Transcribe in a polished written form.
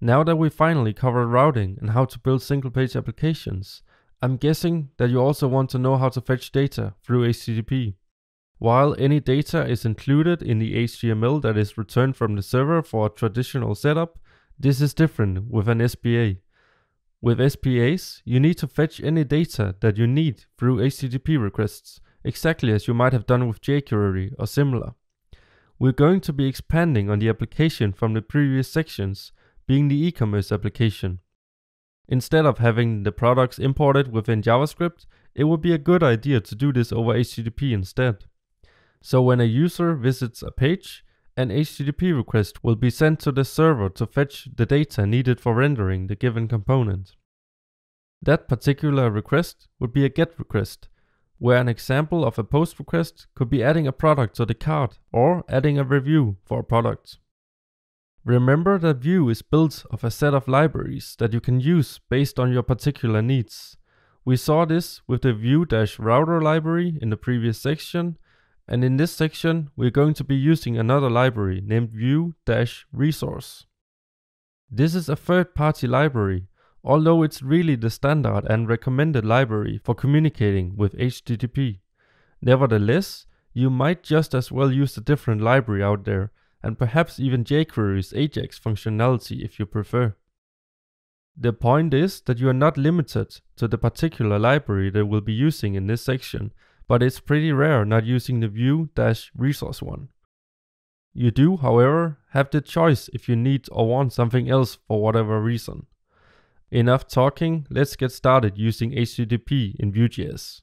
Now that we finally covered routing and how to build single-page applications, I'm guessing that you also want to know how to fetch data through HTTP. While any data is included in the HTML that is returned from the server for a traditional setup, this is different with an SPA. With SPAs, you need to fetch any data that you need through HTTP requests, exactly as you might have done with jQuery or similar. We're going to be expanding on the application from the previous sections, being the e-commerce application. Instead of having the products imported within JavaScript, it would be a good idea to do this over HTTP instead. So when a user visits a page, an HTTP request will be sent to the server to fetch the data needed for rendering the given component. That particular request would be a GET request, where an example of a POST request could be adding a product to the cart or adding a review for a product. Remember that Vue is built of a set of libraries that you can use based on your particular needs. We saw this with the Vue-router library in the previous section, and in this section we're going to be using another library named Vue-resource. This is a third-party library, although it's really the standard and recommended library for communicating with HTTP. Nevertheless, you might just as well use a different library out there, and perhaps even jQuery's AJAX functionality if you prefer. The point is that you are not limited to the particular library that we'll be using in this section, but it's pretty rare not using the Vue-resource one. You do, however, have the choice if you need or want something else for whatever reason. Enough talking, let's get started using HTTP in Vue.js.